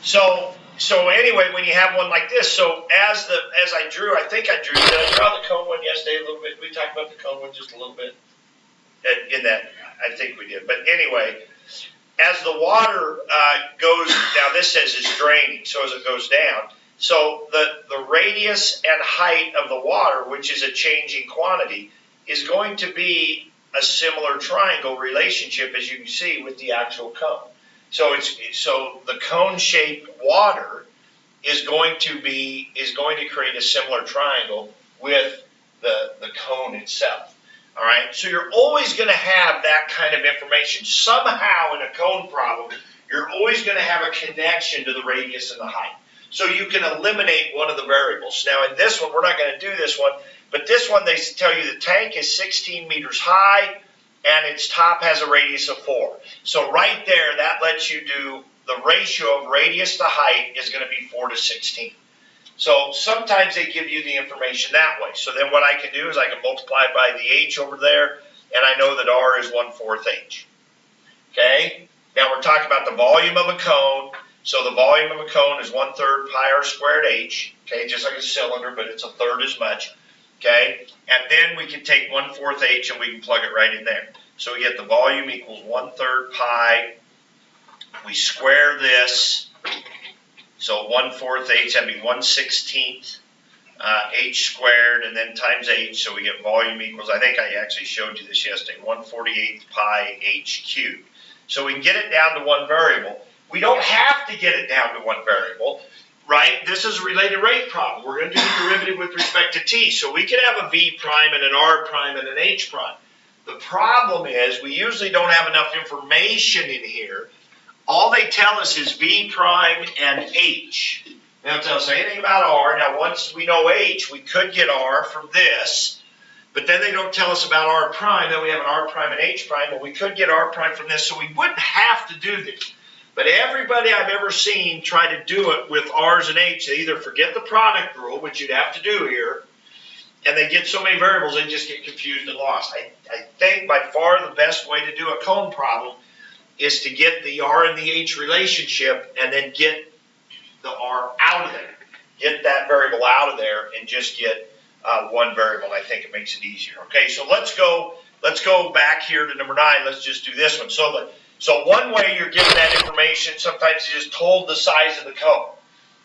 So anyway, when you have one like this, so as I drew, I think I drew. Did I draw the cone one yesterday a little bit? We talked about the cone one just a little bit in that. I think we did. But anyway, as the water goes now, this says it's draining. So as it goes down, so the radius and height of the water, which is a changing quantity, is going to be a similar triangle relationship as you can see with the actual cone. So the cone-shaped water is going to create a similar triangle with the cone itself. All right, so you're always going to have that kind of information. Somehow in a cone problem, you're always going to have a connection to the radius and the height. So you can eliminate one of the variables. Now in this one, we're not going to do this one, but this one they tell you the tank is 16 meters high and its top has a radius of 4. So right there, that lets you do the ratio of radius to height is going to be 4 to 16. So sometimes they give you the information that way. So then what I can do is I can multiply by the h over there, and I know that r is 1/4 h. Okay? Now we're talking about the volume of a cone. So the volume of a cone is 1/3 pi r squared h. Okay, just like a cylinder, but it's a third as much. Okay? And then we can take 1/4 h and we can plug it right in there. So we get the volume equals 1/3 pi. We square this. So 1/4 h, that'd be 1/16 h squared, and then times h, so we get volume equals, I think I actually showed you this yesterday, 1/48 pi h cubed. So we can get it down to one variable. We don't have to get it down to one variable, right? This is a related rate problem. We're going to do the derivative with respect to t, so we can have a v prime and an r prime and an h prime. The problem is we usually don't have enough information in here. All they tell us is v prime and h. They don't tell us anything about r. Now, once we know h, we could get r from this, but then they don't tell us about r prime. Then we have an r prime and h prime. Well, we could get r prime from this, so we wouldn't have to do this. But everybody I've ever seen try to do it with r's and h, they either forget the product rule, which you'd have to do here, and they get so many variables, they just get confused and lost. I think by far the best way to do a cone problem is to get the r and the h relationship and then get the r out of there. Get that variable out of there and just get one variable. I think it makes it easier. Okay, so let's go back here to number 9. Let's just do this one. So one way you're given that information, sometimes you're just told the size of the cone.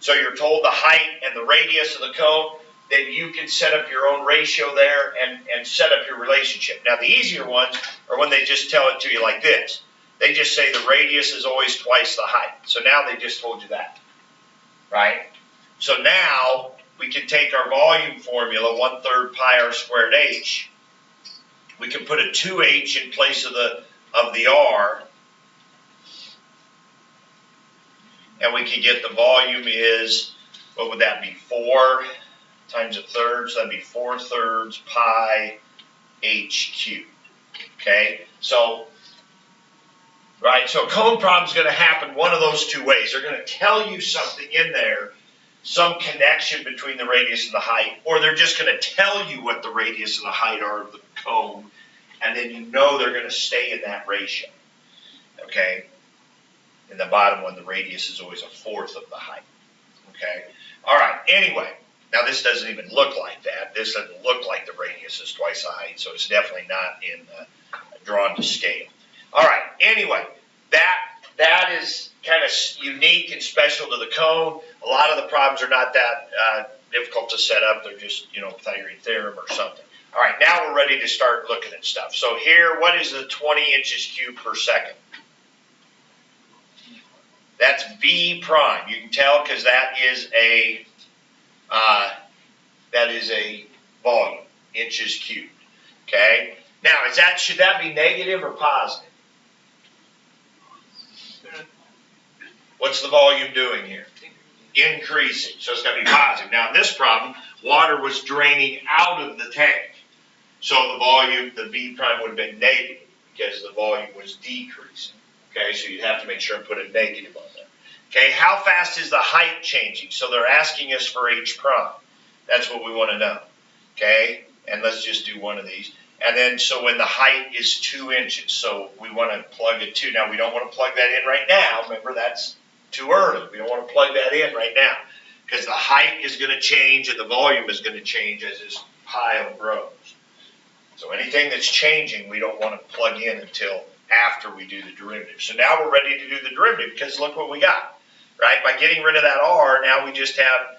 So you're told the height and the radius of the cone, then you can set up your own ratio there and set up your relationship. Now the easier ones are when they just tell it to you like this. They just say the radius is always twice the height. So now they just told you that, right? So now we can take our volume formula, 1/3 pi r squared h. We can put a 2h in place of the r, and we can get the volume is, what would that be, 4 times a third, so that'd be 4/3 pi h cubed. Okay, so right, so a cone problem is going to happen one of those two ways. They're going to tell you something in there, some connection between the radius and the height, or they're just going to tell you what the radius and the height are of the cone, and then you know they're going to stay in that ratio. Okay, in the bottom one, the radius is always 1/4 of the height. Okay, all right, anyway, now this doesn't even look like that. This doesn't look like the radius is twice the height, so it's definitely not in drawn to scale. All right, anyway, that is kind of unique and special to the cone. A lot of the problems are not that difficult to set up. They're just, Pythagorean theorem or something. All right, now we're ready to start looking at stuff. So here, what is the 20 inches cubed per second? That's v prime. You can tell because that is a volume, inches cubed. Okay. Now, should that be negative or positive? What's the volume doing here? Increasing. So it's going to be positive. Now, in this problem, water was draining out of the tank. So the volume, the v prime would have been negative because the volume was decreasing. Okay, so you'd have to make sure and put a negative on there. Okay, how fast is the height changing? So they're asking us for h prime. That's what we want to know. Okay, and let's just do one of these. And then, so when the height is 2 inches, so we want to plug a 2. Now, we don't want to plug that in right now. Remember, that's too early. We don't want to plug that in right now because the height is going to change and the volume is going to change as this pile grows. So anything that's changing, we don't want to plug in until after we do the derivative. So now we're ready to do the derivative because look what we got, right? By getting rid of that r, now we just have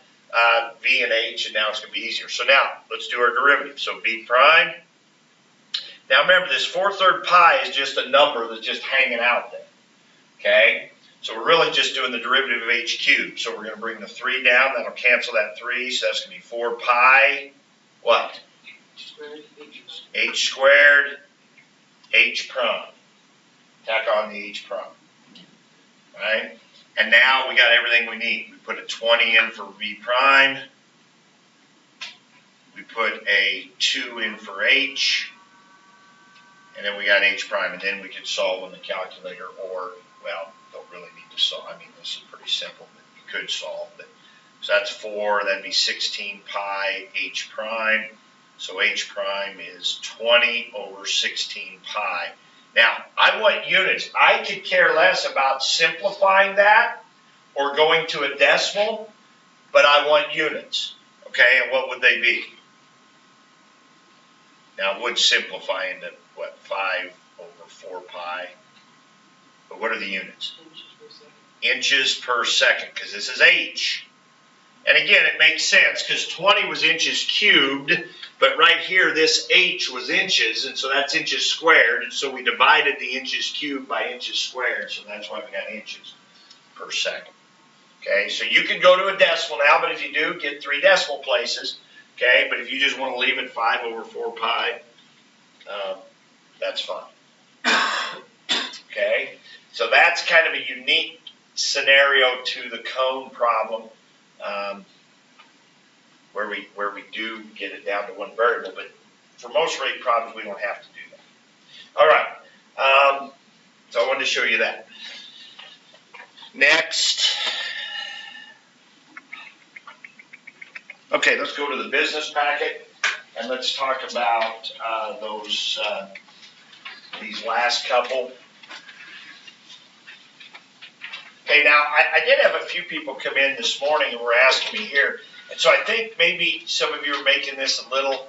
v and h, and now it's going to be easier. So now let's do our derivative. So v prime. Now remember, this 4/3 pi is just a number that's just hanging out there, okay? So we're really just doing the derivative of h cubed. So we're going to bring the 3 down. That'll cancel that 3, so that's going to be 4 pi, what? H squared, h prime. Tack on the h prime, right? And now we got everything we need. We put a 20 in for v prime. We put a 2 in for h. And then we got h prime. And then we could solve on the calculator, or, well, don't really need to solve. I mean, this is pretty simple, but you could solve. So that's 4. That'd be 16 pi h prime. So h prime is 20 over 16 pi. Now, I want units. I could care less about simplifying that or going to a decimal, but I want units. Okay, and what would they be? Now, it would simplify into, what, 5 over 4 pi. But what are the units? Inches per second, because this is h. And again, it makes sense because 20 was inches cubed, but right here, this h was inches, and so that's inches squared, and so we divided the inches cubed by inches squared, so that's why we got inches per second. Okay, so you can go to a decimal now, but if you do, get 3 decimal places. Okay, but if you just want to leave it 5 over 4 pi, that's fine. Okay, so that's kind of a unique scenario to the cone problem. Where we do get it down to one variable, but for most rate problems we don't have to do that. All right, so I wanted to show you that. Next, okay, let's go to the business packet and let's talk about these last couple. Okay, now I did have a few people come in this morning and were asking me here. And so I think maybe some of you are making this a little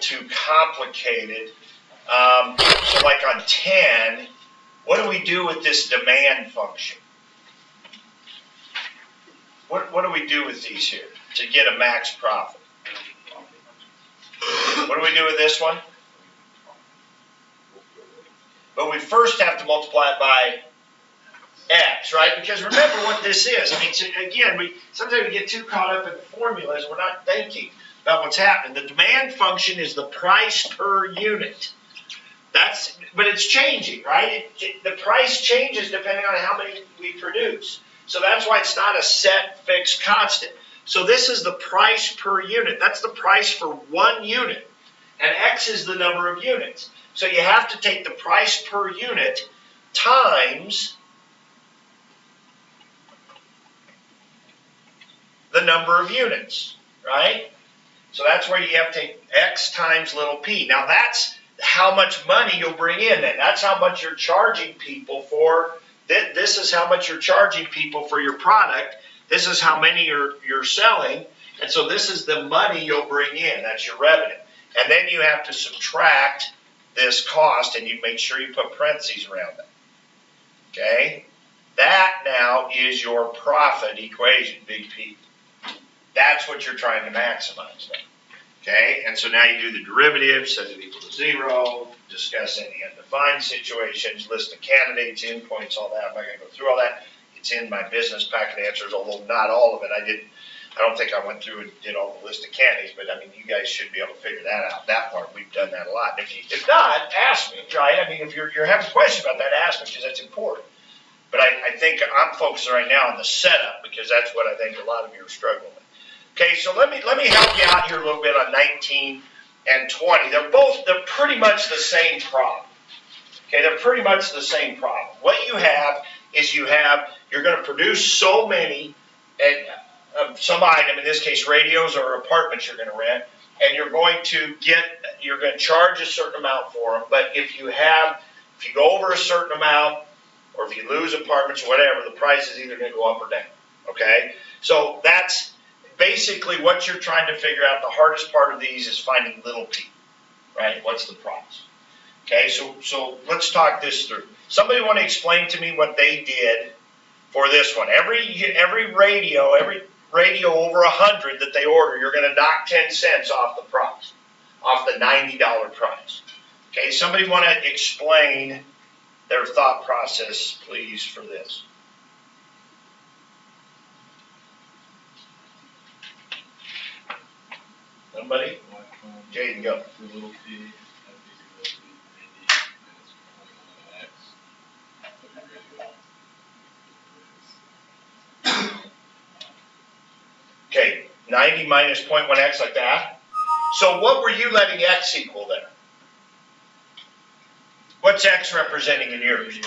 too complicated. So like on 10, what do we do with this demand function? What do we do with these here to get a max profit? What do we do with this one? But we first have to multiply it by x, right? Because remember what this is. I mean, so again, sometimes we get too caught up in the formulas. We're not thinking about what's happening. The demand function is the price per unit. But it's changing, right? The price changes depending on how many we produce. So that's why it's not a set fixed constant. So this is the price per unit. That's the price for 1 unit. And x is the number of units. So you have to take the price per unit times the number of units, right? So that's where you have to take x times little p. Now that's how much money you'll bring in then. That's how much you're charging people for. This is how much you're charging people for your product. This is how many you're selling. And so this is the money you'll bring in. That's your revenue. And then you have to subtract this cost, and you make sure you put parentheses around it. Okay? That now is your profit equation, big P. That's what you're trying to maximize now. Okay, and so now you do the derivative, set it equal to 0, discuss any undefined situations, list of candidates, endpoints, all that. I'm not going to go through all that. It's in my business packet answers, although not all of it. I don't think I went through and did all the list of candidates, but I mean, you guys should be able to figure that out. That part, we've done that a lot. If not, ask me, right? I mean, if you're having questions about that, ask me, because that's important. But I think I'm focusing right now on the setup, because that's what I think a lot of you are struggling with. Okay, so let me help you out here a little bit on 19 and 20. They're pretty much the same problem. Okay, they're pretty much the same problem. What you have is you're going to produce so many of some item, in this case radios or apartments you're going to rent, and you're going to charge a certain amount for them. But if you go over a certain amount, or if you lose apartments or whatever, the price is either going to go up or down. Okay? So that's basically what you're trying to figure out. The hardest part of these is finding little p, right? What's the price? Okay, so let's talk this through. Somebody want to explain to me what they did for this one? Every radio over 100 that they order, you're going to knock 10 cents off the price, off the $90 price. Okay, somebody want to explain their thought process, please, for this? Somebody? Jaden, go. For little p, Okay, 90 minus 0.1x like that. So what were you letting x equal there? What's x representing in yours?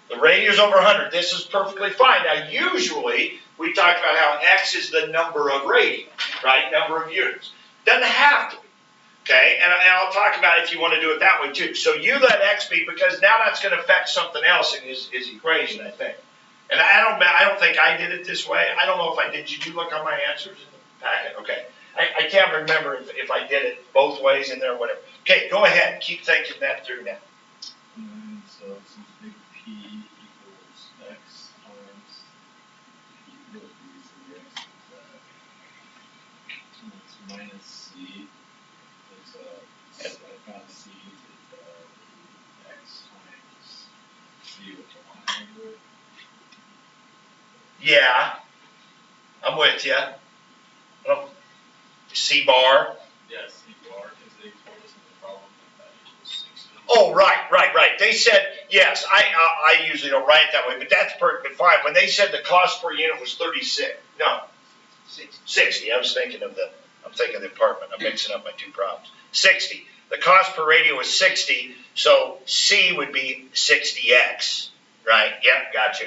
The radio's over 100. This is perfectly fine. Now, usually, we talk about how x is the number of radios, right? Number of units. Doesn't have to be. Okay, and I'll talk about it if you want to do it that way too. So you let x be, because now that's going to affect something else in his equation, I think. And I don't think I did it this way. I don't know if I did. Did you look on my answers in the packet? Okay. I can't remember if I did it both ways in there or whatever. Okay, go ahead. Keep thinking that through now. So since big P equals x times P little p, so the x is that. And it's minus c. It's I found c is x times c with the line under it. Yeah, I'm with you. C bar. Yeah, c bar, because they told us in the problem that equals 60. Oh, right. They said, yes, I usually don't write it that way, but that's perfectly fine. When they said the cost per unit was 36, no, 60. I'm thinking of the apartment. I'm mixing up my two problems. 60. The cost per radio was 60, so C would be 60x, right? Yep, gotcha.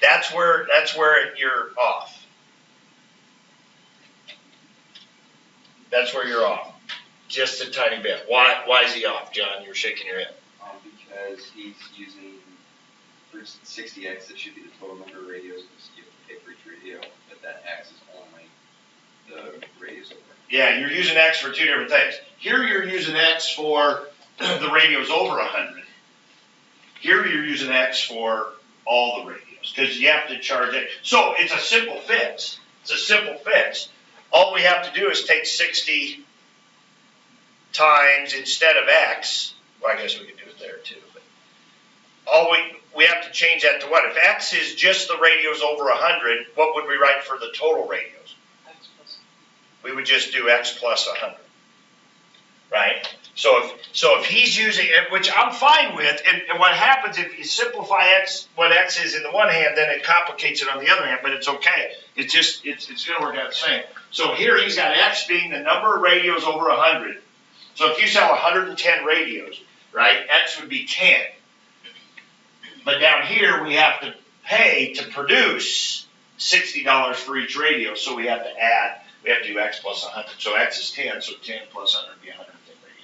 That's where you're off. That's where you're off. Just a tiny bit. Why is he off, John? You're shaking your head. Because he's using, for 60x, that should be the total number of radios you have to pay for each radio, but that x is only the radios over. Yeah, you're using x for two different things. Here you're using x for the radios over 100. Here you're using x for all the radios, because you have to charge it. So it's a simple fix. All we have to do is take 60 times instead of x. Well, I guess we could do it there too. But we have to change that to what? If x is just the radios over 100, what would we write for the total radios? We would just do x plus 100, right? So if he's using it, which I'm fine with, and what happens if you simplify what x is in the one hand, then it complicates it on the other hand, but it's okay. It's going to work out the same. So here he's got x being the number of radios over 100. So if you sell 110 radios, right, x would be 10. But down here we have to pay to produce $60 for each radio, so we have to do x plus 100. So x is 10, so 10 plus 100 would be 110 radios.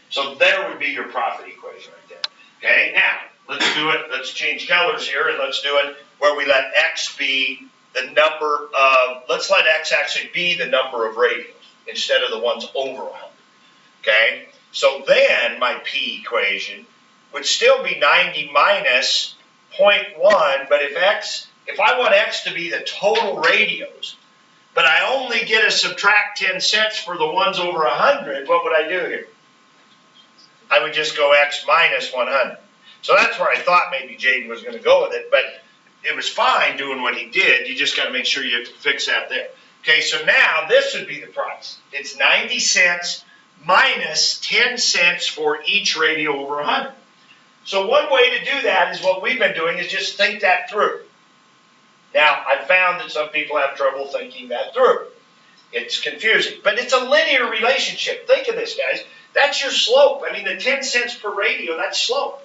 So there would be your profit equation right there. Okay, now let's do it. Let's change colors here, and let's do it where we let x be the number of, let's let x actually be the number of radios instead of the ones over 100. Okay, so then my P equation would still be 90 minus 0.1, but if I want x to be the total radios, but I only get to subtract 10 cents for the ones over 100, what would I do here? I would just go x minus 100. So that's where I thought maybe Jaden was going to go with it, but it was fine doing what he did. You just got to make sure you fix that there. Okay, so now this would be the price. It's 90 cents minus 10 cents for each radio over 100. So one way to do that is what we've been doing, is just think that through. Now, I've found that some people have trouble thinking that through. It's confusing, but it's a linear relationship. Think of this, guys. That's your slope. I mean, the 10 cents per radio, that's slope.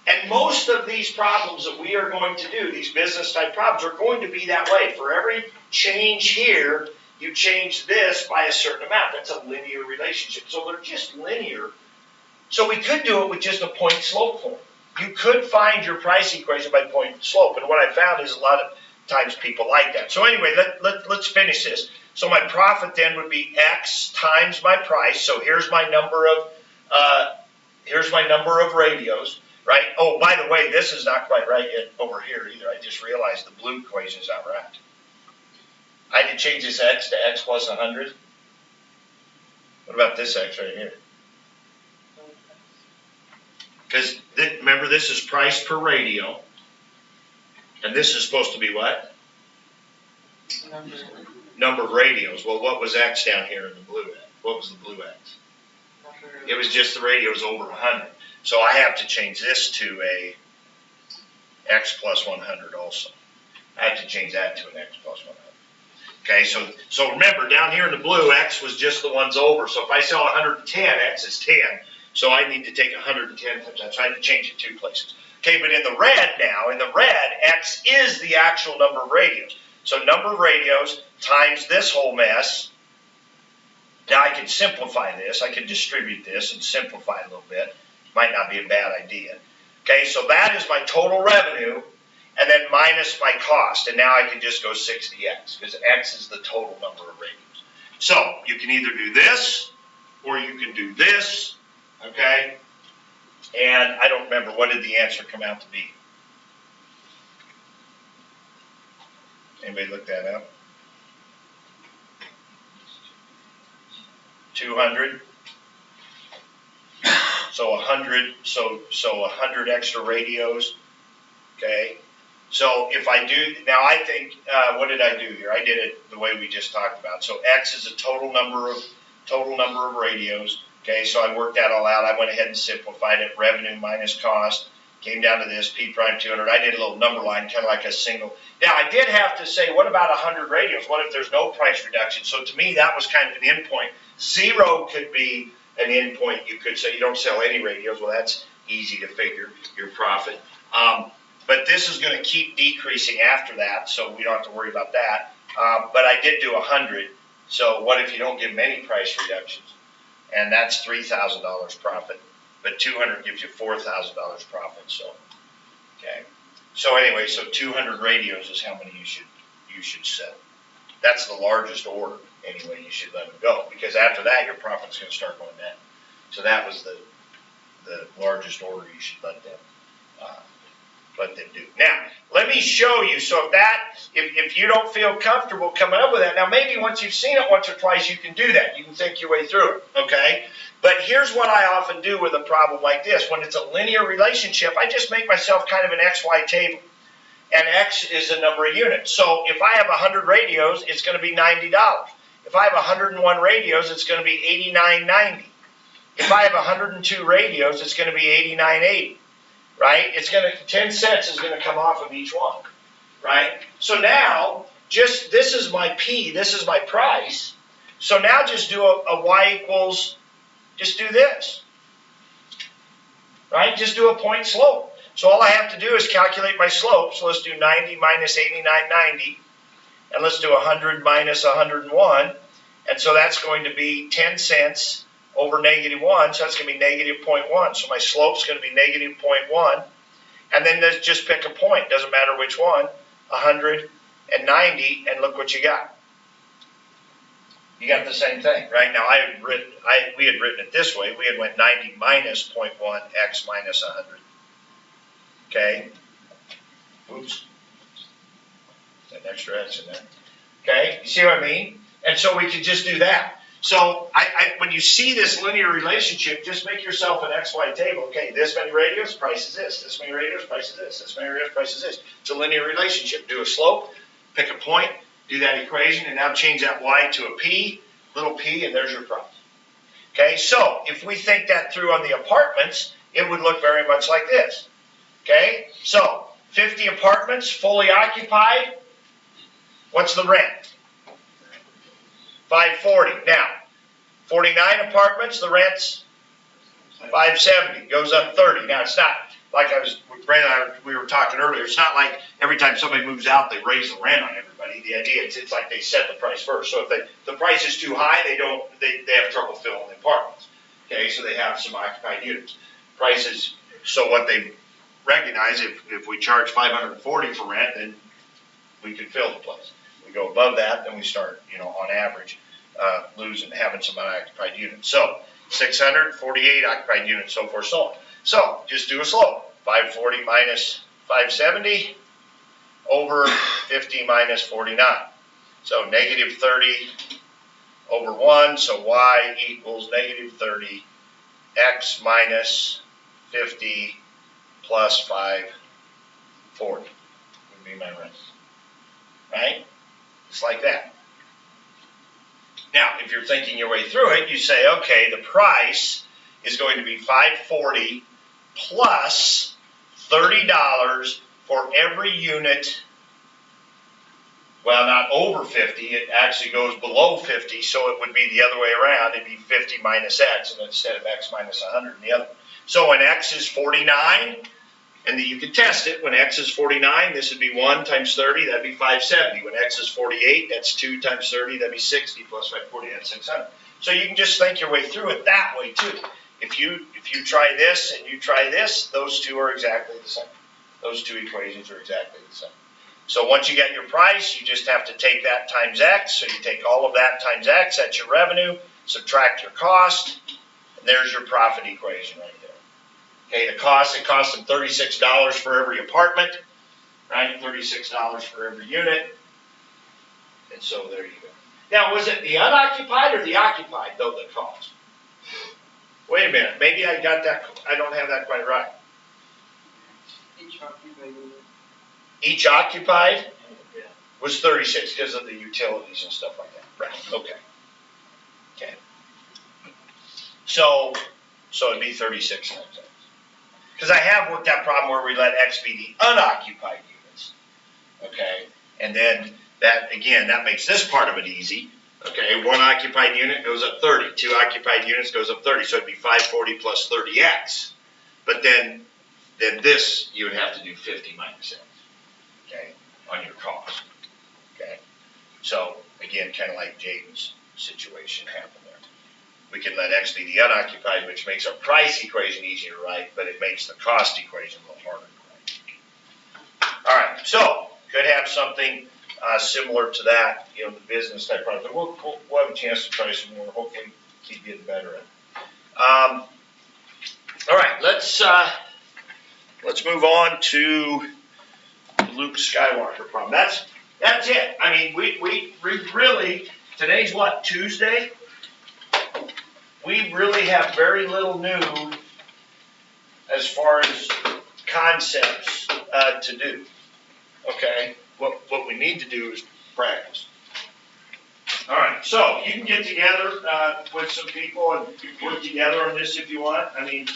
And most of these problems that we are going to do, these business type problems, are going to be that way. For every change here, you change this by a certain amount. That's a linear relationship. So they're just linear So we could do it with just a point slope form. You could find your price equation by point slope, and what I found is a lot of times people like that. So anyway, let's finish this. So my profit then would be X times my price. So here's my number of radios, right? Oh, by the way, this is not quite right yet over here either. I just realized the blue equation is not right. I had to change this X to X plus 100. What about this X right here? Because remember, this is price per radio, and this is supposed to be what? Number of radios. Well, what was X down here in the blue? What was the blue X? It was just the radios over 100. So I have to change this to a X plus 100 also. I have to change that to an X plus 100. Okay, so remember, down here in the blue, X was just the ones over. So if I sell 110, X is 10. So I need to take 110 times that. So I had to change it 2 places. Okay, but in the red now, X is the actual number of radios. So number of radios times this whole mess. Now I can simplify this. I can distribute this and simplify it a little bit. Might not be a bad idea. Okay, so that is my total revenue, and then minus my cost. And now I can just go 60X, because X is the total number of radios. So you can either do this, or you can do this. Okay, and I don't remember, what did the answer come out to be? Anybody look that up? 200. So 100. So 100 extra radios. Okay. So if I do now, I think what did I do here? I did it the way we just talked about. So X is a total number of radios. Okay, so I worked that all out. I went ahead and simplified it. Revenue minus cost came down to this, P prime 200. I did a little number line, kind of like a single. Now, I did have to say, what about 100 radios? What if there's no price reduction? So to me, that was kind of an endpoint. 0 could be an endpoint. You could say you don't sell any radios. Well, that's easy to figure, your profit. But this is going to keep decreasing after that, so we don't have to worry about that. But I did do 100. So what if you don't give them any price reductions? And that's $3,000 profit, but 200 gives you $4,000 profit. So, okay. So anyway, so 200 radios is how many you should sell. That's the largest order anyway. You should let them go, because after that your profit's going to start going down. So that was the largest order you should let them do. Now, let me show you. So if you don't feel comfortable coming up with that, now maybe once you've seen it once or twice, you can do that. You can think your way through it, okay? But here's what I often do with a problem like this. When it's a linear relationship, I just make myself kind of an XY table. And X is the number of units. So if I have 100 radios, it's going to be $90. If I have 101 radios, it's going to be $89.90. If I have 102 radios, it's going to be $89.80. Right? It's going to, 10 cents is going to come off of each one. Right? So now, this is my P, this is my price. So now just do a Y equals, just do this. Right? Just do a point slope. So all I have to do is calculate my slope. So let's do 90 minus 89.90. And let's do 100 minus 101. And so that's going to be 10 cents over -1, so that's going to be -0.1. So my slope's going to be -0.1. And then just pick a point. Doesn't matter which one. 100 and 90, and look what you got. You got the same thing, right? Now we had written it this way. We had went 90 minus 0.1, X minus 100. Okay. Oops. That extra X in there. Okay. You see what I mean? And so we could just do that. So when you see this linear relationship, just make yourself an XY table. Okay, this many radios, price is this. This many radios, price is this. This many radios, price is this. It's a linear relationship. Do a slope, pick a point, do that equation, and now change that Y to a P, little p, and there's your price. Okay, so if we think that through on the apartments, it would look very much like this. Okay, so 50 apartments, fully occupied. What's the rent? $540. Now, 49 apartments, the rent's $570. Goes up 30. Now, it's not like Brandon and we were talking earlier. It's not like every time somebody moves out, they raise the rent on everybody. The idea is it's like they set the price first. So if the price is too high, they have trouble filling the apartments. Okay, Okay, so they have some occupied units. Prices, so what they recognize, if we charge $540 for rent, then we could fill the place. We go above that, then we start, on average, losing, having some unoccupied units. So 648 occupied units, so forth, so on. So just do a slope. 540 minus 570 over 50 minus 49. So negative 30 over 1, so y equals negative 30, x minus 50 plus 540 would be my rest. Right? Just like that. Now, if you're thinking your way through it, you say, okay, the price is going to be $540 plus $30 for every unit. Well, not over 50, it actually goes below 50, so it would be the other way around. It'd be 50 minus x, and instead of x minus 100 in the other. So when x is 49, and you can test it, when x is 49, this would be 1 times 30, that'd be 570. When x is 48, that's 2 times 30, that'd be 60, plus 540, that's 600. So you can just think your way through it that way too. If you try this and you try this, those two are exactly the same. Those two equations are exactly the same. So once you get your price, you just have to take that times x. So you take all of that times x, that's your revenue, subtract your cost, and there's your profit equation right there. Okay, the cost, it costs them $36 for every apartment, right? $36 for every unit. And so there you go. Now, was it the unoccupied or the occupied, though, that cost? Wait a minute, maybe I got that, I don't have that quite right. Each occupied was 36 because of the utilities and stuff like that. Right, okay. Okay. So it'd be 36 times x. Because I have worked that problem where we let x be the unoccupied units. Okay, and then that, again, that makes this part of it easy. Okay, 1 occupied unit goes up 30. 2 occupied units goes up 30. So it'd be 540 plus 30x. But then this, you would have to do 50 minus x. Okay, on your cost. Okay, so again, kind of like Jaden's situation happened there. We can let x be the unoccupied, which makes our price equation easier to write, but it makes the cost equation a little harder to write. All right, so could have something similar to that, the business type product. But we'll have a chance to try some more. Hopefully, keep getting better at it. All right, let's move on to Luke Skywalker problem. That's it. I mean, we really, today's what, Tuesday? We really have very little new as far as concepts to do. Okay? What we need to do is practice. All right, so you can get together with some people and work together on this if you want. I mean,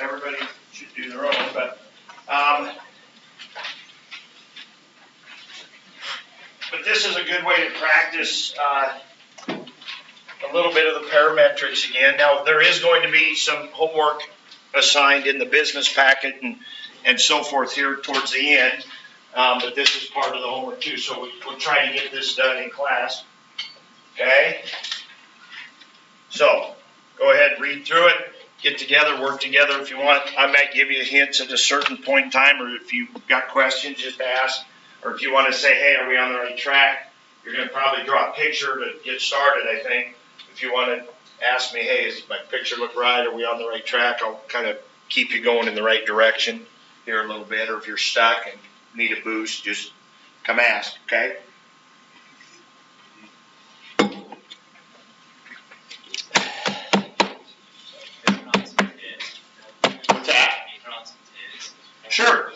everybody should do their own, but this is a good way to practice a little bit of the parametrics again. Now, there is going to be some homework assigned in the business packet and so forth here towards the end, but this is part of the homework too, so we'll try to get this done in class. Okay? So, go ahead, read through it, get together, work together if you want. I might give you hints at a certain point in time, or if you've got questions, just ask. Or if you want to say, hey, are we on the right track? You're going to probably draw a picture to get started, I think. If you want to ask me, hey, does my picture look right? Are we on the right track? I'll kind of keep you going in the right direction here a little bit. Or if you're stuck and need a boost, just come ask, okay? What's that? Sure.